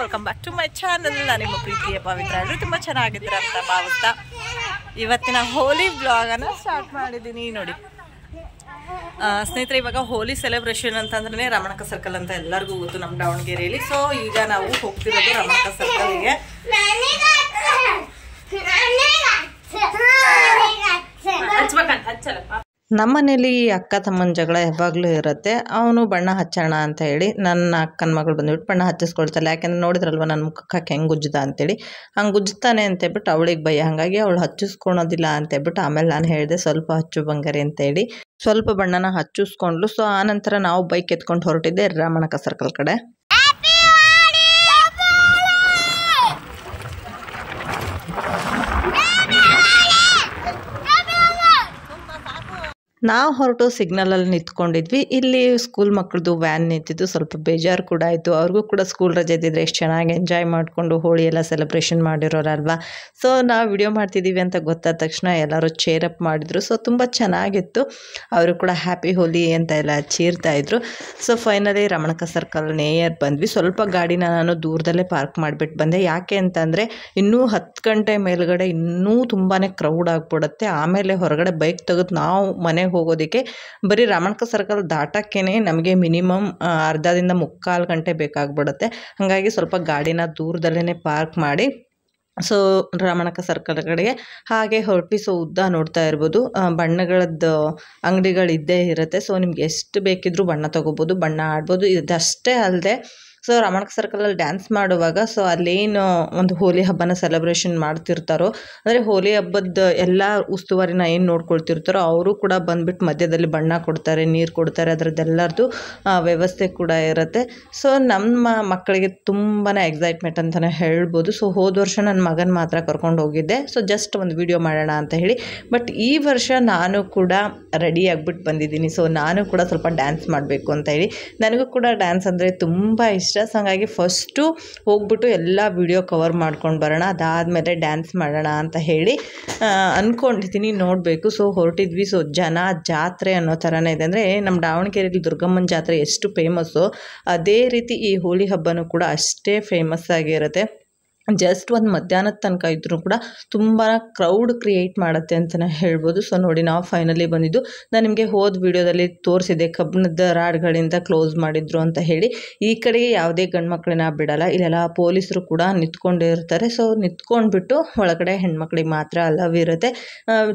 Welcome back to my channel. ನಾನು ನಿಮ್ಮ ಪ್ರೀತಿಯ ಪವಿತ್ರ. ಎಲ್ಲರೂ ತುಂಬ ಚೆನ್ನಾಗಿದ್ದೀರ ಅಂತ ಭಾವಿಸ್ತಾ ಇವತ್ತಿನ ಹೋಲಿ ವ್ಲಾಗನ್ನು ಸ್ಟಾರ್ಟ್ ಮಾಡಿದ್ದೀನಿ. ನೋಡಿ ಸ್ನೇಹಿತರೆ, ಇವಾಗ ಹೋಲಿ ಸೆಲೆಬ್ರೇಷನ್ ಅಂತಂದ್ರೆ ರಮಣಕ ಸರ್ಕಲ್ ಅಂತ ಎಲ್ಲರಿಗೂ ಗೊತ್ತು ನಮ್ಮ ದಾವಣಗೆರೆಯಲ್ಲಿ. ಸೊ ಈಗ ನಾವು ಹೋಗ್ತಿರೋದು ರಮಣಕ ಸರ್ಕಲ್ಗೆ. ನಮ್ಮನೇಲಿ ಅಕ್ಕ ತಮ್ಮನ ಜಗಳ ಯಾವಾಗಲೂ ಇರುತ್ತೆ. ಅವನು ಬಣ್ಣ ಹಚ್ಚೋಣ ಅಂತ ಹೇಳಿ ನನ್ನ ಅಕ್ಕನ ಮಗಳು ಬಂದ್ಬಿಟ್ಟು ಬಣ್ಣ ಹಚ್ಚಿಸ್ಕೊಳ್ತಾಳೆ. ಯಾಕೆಂದ್ರೆ ನೋಡಿದ್ರಲ್ವ ನನ್ನ ಮುಖಕ್ಕೆ ಹೆಂಗೆ ಗುಜ್ಜದ ಅಂತೇಳಿ, ಹಂಗೆ ಗುಜ್ತಾನೆ ಅಂತೇಳ್ಬಿಟ್ಟು ಅವಳಿಗೆ ಭಯ. ಹಾಗಾಗಿ ಅವಳು ಹಚ್ಚಿಸ್ಕೊಳೋದಿಲ್ಲ ಅಂತೇಳ್ಬಿಟ್ಟು ಆಮೇಲೆ ನಾನು ಹೇಳಿದೆ ಸ್ವಲ್ಪ ಹಚ್ಚು ಬಂಗಾರಿ ಅಂತೇಳಿ ಸ್ವಲ್ಪ ಬಣ್ಣನ ಹಚ್ಚಿಸ್ಕೊಂಡ್ಲು. ಸೊ ಆನಂತರ ನಾವು ಬೈಕ್ ಎತ್ಕೊಂಡು ಹೊರಟಿದ್ದೆ ರಮಣಕ ಸರ್ಕಲ್ ಕಡೆ. ನಾವು ಹೊರಟು ಸಿಗ್ನಲಲ್ಲಿ ನಿಂತ್ಕೊಂಡಿದ್ವಿ. ಇಲ್ಲಿ ಸ್ಕೂಲ್ ಮಕ್ಕಳದು ವ್ಯಾನ್ ನಿಂತಿದ್ದು ಸ್ವಲ್ಪ ಬೇಜಾರು ಕೂಡ ಆಯಿತು. ಅವ್ರಿಗೂ ಕೂಡ ಸ್ಕೂಲ್ ರಜೆ ಇದ್ದಿದ್ರೆ ಎಷ್ಟು ಚೆನ್ನಾಗಿ ಎಂಜಾಯ್ ಮಾಡಿಕೊಂಡು ಹೋಳಿ ಎಲ್ಲ ಸೆಲೆಬ್ರೇಷನ್ ಮಾಡಿರೋರಲ್ವಾ. ಸೊ ನಾವು ವಿಡಿಯೋ ಮಾಡ್ತಿದ್ದೀವಿ ಅಂತ ಗೊತ್ತಾದ ತಕ್ಷಣ ಎಲ್ಲರೂ ಚೇರ್ ಅಪ್ ಮಾಡಿದರು. ಸೊ ತುಂಬ ಚೆನ್ನಾಗಿತ್ತು. ಅವರು ಕೂಡ ಹ್ಯಾಪಿ ಹೋಲಿ ಅಂತ ಎಲ್ಲ ಚೀರ್ತಾಯಿದ್ರು. ಸೊ ಫೈನಲಿ ರಮಣಕ ಸರ್ಕಲ್ ನೇಯರ್ ಬಂದ್ವಿ. ಸ್ವಲ್ಪ ಗಾಡಿನ ನಾನು ದೂರದಲ್ಲೇ ಪಾರ್ಕ್ ಮಾಡಿಬಿಟ್ಟು ಬಂದೆ. ಯಾಕೆ ಅಂತಂದರೆ ಇನ್ನೂ 10 ಗಂಟೆ ಮೇಲ್ಗಡೆ ಇನ್ನೂ ತುಂಬಾ ಕ್ರೌಡ್ ಆಗಿಬಿಡುತ್ತೆ. ಆಮೇಲೆ ಹೊರಗಡೆ ಬೈಕ್ ತೆಗೆದು ನಾವು ಮನೆಗೆ ಹೋಗೋದಕ್ಕೆ ಬರೀ ರಮಣಕ ಸರ್ಕಲ್ ದಾಟಕ್ಕೇನೆ ನಮಗೆ ಮಿನಿಮಮ್ ಅರ್ಧದಿಂದ 3/4 ಗಂಟೆ ಬೇಕಾಗ್ಬಿಡುತ್ತೆ. ಹಾಗಾಗಿ ಸ್ವಲ್ಪ ಗಾಡಿನ ದೂರದಲ್ಲೇ ಪಾರ್ಕ್ ಮಾಡಿ ಸೊ ರಮಣಕ ಸರ್ಕಲ್ ಕಡೆಗೆ ಹಾಗೆ ಹೊರಟ್ವಿ. ಸೊ ಉದ್ದ ನೋಡ್ತಾ ಇರ್ಬೋದು ಬಣ್ಣಗಳದ್ದು ಅಂಗಡಿಗಳಿದ್ದೇ ಇರುತ್ತೆ. ಸೊ ನಿಮ್ಗೆ ಎಷ್ಟು ಬೇಕಿದ್ರೂ ಬಣ್ಣ ತೊಗೋಬೋದು, ಬಣ್ಣ ಆಡ್ಬೋದು. ಇದಷ್ಟೇ ಅಲ್ಲದೆ ಸೊ ರಮಣಕ ಸರ್ಕಲಲ್ಲಿ ಡ್ಯಾನ್ಸ್ ಮಾಡುವಾಗ ಸೊ ಅಲ್ಲೇನು ಒಂದು ಹೋಲಿ ಹಬ್ಬನ ಸೆಲೆಬ್ರೇಷನ್ ಮಾಡ್ತಿರ್ತಾರೋ, ಅಂದರೆ ಹೋಲಿ ಹಬ್ಬದ ಎಲ್ಲ ಉಸ್ತುವಾರಿನ ಏನು ನೋಡ್ಕೊಳ್ತಿರ್ತಾರೋ ಅವರು ಕೂಡ ಬಂದುಬಿಟ್ಟು ಮಧ್ಯದಲ್ಲಿ ಬಣ್ಣ ಕೊಡ್ತಾರೆ, ನೀರು ಕೊಡ್ತಾರೆ. ಅದರದ್ದೆಲ್ಲರದು ವ್ಯವಸ್ಥೆ ಕೂಡ ಇರುತ್ತೆ. ಸೊ ನಮ್ಮ ಮಕ್ಕಳಿಗೆ ತುಂಬಾ ಎಕ್ಸೈಟ್ಮೆಂಟ್ ಅಂತಲೇ ಹೇಳ್ಬೋದು. ಸೊ ಹೋದ ವರ್ಷ ನನ್ನ ಮಗನ ಮಾತ್ರ ಕರ್ಕೊಂಡು ಹೋಗಿದ್ದೆ. ಸೊ ಜಸ್ಟ್ ಒಂದು ವಿಡಿಯೋ ಮಾಡೋಣ ಅಂತ ಹೇಳಿ. ಬಟ್ ಈ ವರ್ಷ ನಾನು ಕೂಡ ರೆಡಿ ಆಗಿಬಿಟ್ಟು ಬಂದಿದ್ದೀನಿ. ಸೊ ನಾನು ಕೂಡ ಸ್ವಲ್ಪ ಡ್ಯಾನ್ಸ್ ಮಾಡಬೇಕು ಅಂತ ಹೇಳಿ. ನನಗೂ ಕೂಡ ಡ್ಯಾನ್ಸ್ ಅಂದರೆ ತುಂಬ ಇಷ್ಟ. ಸೊ ಹಾಗಾಗಿ ಫಸ್ಟು ಹೋಗ್ಬಿಟ್ಟು ಎಲ್ಲ ವಿಡಿಯೋ ಕವರ್ ಮಾಡ್ಕೊಂಡು ಬರೋಣ, ಅದಾದಮೇಲೆ ಡ್ಯಾನ್ಸ್ ಮಾಡೋಣ ಅಂತ ಹೇಳಿ ಅಂದ್ಕೊಂಡಿದ್ದೀನಿ. ನೋಡಬೇಕು. ಸೊ ಹೊರಟಿದ್ವಿ. ಸೊ ಜಾತ್ರೆ ಅನ್ನೋ ಥರನೇ ಇದೆ. ಅಂದರೆ ನಮ್ಮ ದಾವಣಗೆರೆಯಲ್ಲಿ ದುರ್ಗಮ್ಮನ ಜಾತ್ರೆ ಎಷ್ಟು ಫೇಮಸ್ಸು ಅದೇ ರೀತಿ ಈ ಹೋಳಿ ಹಬ್ಬನೂ ಕೂಡ ಅಷ್ಟೇ ಫೇಮಸ್ ಆಗಿರುತ್ತೆ. ಜಸ್ಟ್ ಒಂದು ಮಧ್ಯಾಹ್ನದ ತನಕ ಇದ್ರೂ ಕೂಡ ತುಂಬ ಕ್ರೌಡ್ ಕ್ರಿಯೇಟ್ ಮಾಡುತ್ತೆ ಅಂತಲೇ ಹೇಳ್ಬೋದು. ಸೊ ನೋಡಿ ನಾವು ಫೈನಲಿ ಬಂದಿದ್ದು. ನಾನು ನಿಮಗೆ ಹೋದ ವಿಡಿಯೋದಲ್ಲಿ ತೋರಿಸಿದೆ ಕಬ್ಬಿಣದ ರಾಡ್ಗಳಿಂದ ಕ್ಲೋಸ್ ಮಾಡಿದ್ರು ಅಂತ ಹೇಳಿ. ಈ ಕಡೆಗೆ ಯಾವುದೇ ಗಂಡು ಮಕ್ಕಳನ್ನ ಬಿಡಲ್ಲ. ಇಲ್ಲೆಲ್ಲ ಪೊಲೀಸರು ಕೂಡ ನಿಂತ್ಕೊಂಡಿರ್ತಾರೆ. ಸೊ ನಿಂತ್ಕೊಂಡ್ಬಿಟ್ಟು ಒಳಗಡೆ ಹೆಣ್ಮಕ್ಳಿಗೆ ಮಾತ್ರ ಅಲವ್ ಇರುತ್ತೆ.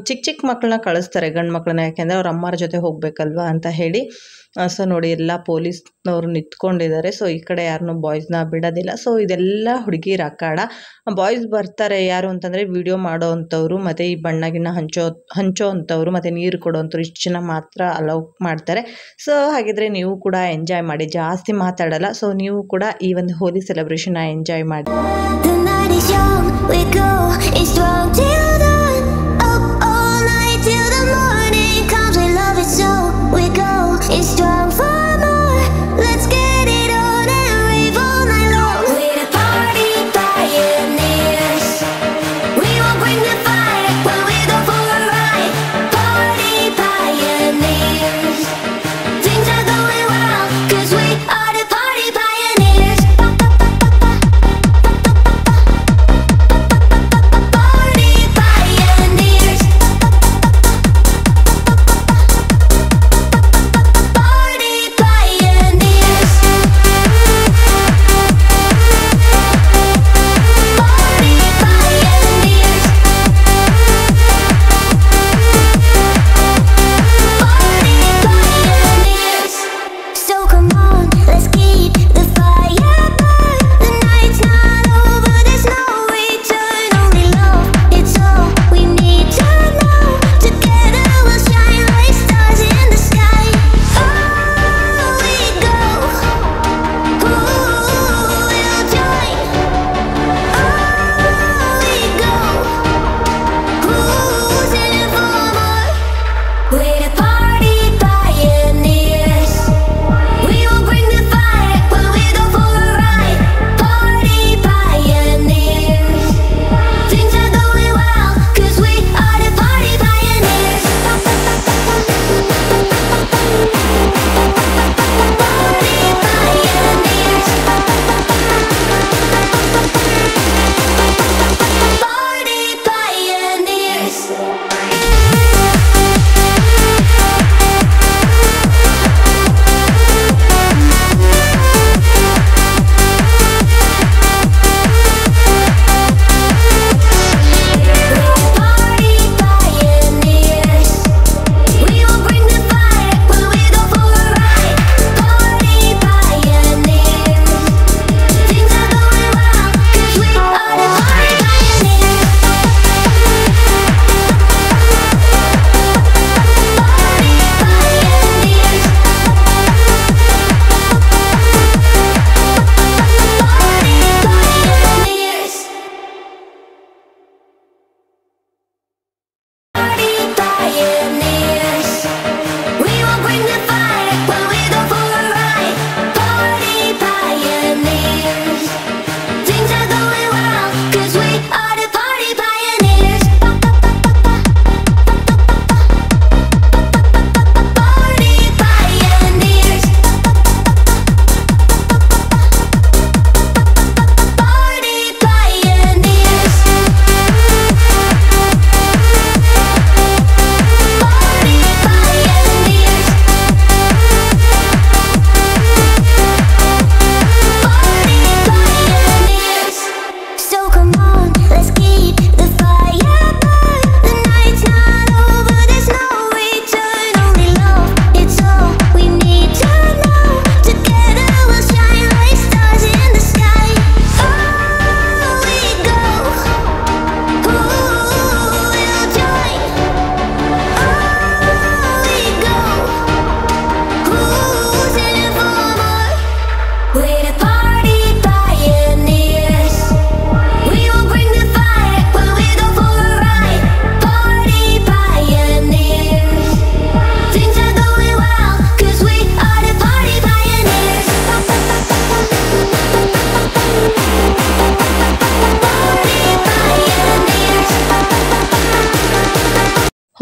ಚಿಕ್ಕ ಮಕ್ಕಳನ್ನ ಕಳಿಸ್ತಾರೆ ಗಂಡು ಮಕ್ಕಳನ್ನ, ಯಾಕೆಂದರೆ ಅವ್ರ ಅಮ್ಮರ ಜೊತೆ ಹೋಗಬೇಕಲ್ವಾ ಅಂತ ಹೇಳಿ. ಸೊ ನೋಡಿ ಎಲ್ಲ ಪೊಲೀಸ್ನವರು ನಿಂತ್ಕೊಂಡಿದ್ದಾರೆ. ಸೊ ಈ ಕಡೆ ಯಾರನ್ನೂ ಬಾಯ್ಸ್ನ ಬಿಡೋದಿಲ್ಲ. ಸೊ ಇದೆಲ್ಲ ಹುಡುಗಿರ ಅಖಾಡ. ಬಾಯ್ಸ್ ಬರ್ತಾರೆ ಯಾರು ಅಂತಂದರೆ ವಿಡಿಯೋ ಮಾಡೋ ಅಂಥವ್ರು, ಮತ್ತು ಈ ಬಣ್ಣಗಿನ್ನ ಹಂಚೋ ಅಂಥವ್ರು, ಮತ್ತು ನೀರು ಕೊಡೋ ಅಂಥವ್ರು, ಇಷ್ಟು ಜನ ಮಾತ್ರ ಅಲೌ ಮಾಡ್ತಾರೆ. ಸೊ ಹಾಗಿದ್ರೆ ನೀವು ಕೂಡ ಎಂಜಾಯ್ ಮಾಡಿ, ಜಾಸ್ತಿ ಮಾತಾಡಲ್ಲ. ಸೊ ನೀವು ಕೂಡ ಈ ಒಂದು ಹೋಲಿ ಸೆಲೆಬ್ರೇಷನ್ನ ಎಂಜಾಯ್ ಮಾಡಿ. It's strong for more. Let's get it on and rave all night long. We're the party pioneers. We will bring the fire when we go for a ride. Party pioneers. Things are going well 'cause we are the party pioneers.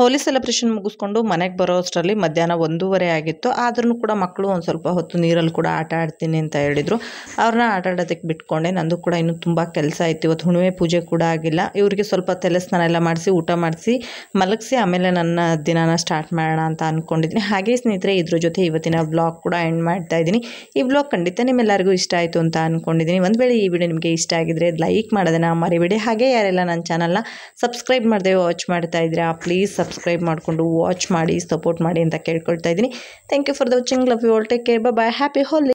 Holi celebration ಮುಗಿಸ್ಕೊಂಡು ಮನೆಗೆ ಬರೋ ಅಷ್ಟರಲ್ಲಿ ಮಧ್ಯಾಹ್ನ 1:30 ಆಗಿತ್ತು. ಆದ್ರೂ ಕೂಡ ಮಕ್ಕಳು ಒಂದು ಸ್ವಲ್ಪ ಹೊತ್ತು ನೀರಲ್ಲಿ ಕೂಡ ಆಟ ಆಡ್ತೀನಿ ಅಂತ ಹೇಳಿದರು. ಅವ್ರನ್ನ ಆಟ ಆಡೋದಕ್ಕೆ ಬಿಟ್ಕೊಂಡೆ. ನಂದು ಕೂಡ ಇನ್ನೂ ತುಂಬ ಕೆಲಸ ಇತ್ತು. ಇವತ್ತು ಹುಣ್ಣಿಮೆ ಪೂಜೆ ಕೂಡ ಆಗಿಲ್ಲ. ಇವರಿಗೆ ಸ್ವಲ್ಪ ತಲೆ ಸ್ನಾನ ಎಲ್ಲ ಮಾಡಿಸಿ ಊಟ ಮಾಡಿಸಿ ಮಲಗಿಸಿ ಆಮೇಲೆ ನನ್ನ ದಿನಾನ ಸ್ಟಾರ್ಟ್ ಮಾಡೋಣ ಅಂತ ಅಂದ್ಕೊಂಡಿದ್ದೀನಿ. ಹಾಗೆ ಸ್ನೇಹಿತರೆ, ಇದ್ರ ಜೊತೆ ಇವತ್ತಿನ ವ್ಲಾಗ್ ಕೂಡ ಎಂಡ್ ಮಾಡ್ತಾ ಇದ್ದೀನಿ. ಈ ವ್ಲಾಗ್ ಖಂಡಿತ ನಿಮ್ಮೆಲ್ಲರಿಗೂ ಇಷ್ಟ ಆಯಿತು ಅಂತ ಅಂದ್ಕೊಂಡಿದ್ದೀನಿ. ಒಂದು ವೇಳೆ ಈ ವಿಡಿಯೋ ನಿಮಗೆ ಇಷ್ಟ ಆಗಿದ್ರೆ ಲೈಕ್ ಮಾಡೋದನ್ನು ಮರಿಬೇಡಿ. ಹಾಗೆ ಯಾರೆಲ್ಲ ನನ್ನ ಚಾನಲ್ನ ಸಬ್ಸ್ಕ್ರೈಬ್ ಮಾಡದೆ ವಾಚ್ ಮಾಡ್ತಾ ಇದ್ದೀರಾ, ಪ್ಲೀಸ್ ಸಬ್ಸ್ಕ್ರೈಬ್ ಮಾಡಿಕೊಂಡು ವಾಚ್ ಮಾಡಿ, ಸಪೋರ್ಟ್ ಮಾಡಿ ಅಂತ ಕೇಳ್ಕೊಳ್ತಾ ಇದ್ದೀನಿ. Thank you for the watching. Love you all. Take care. Bye. Happy Holi.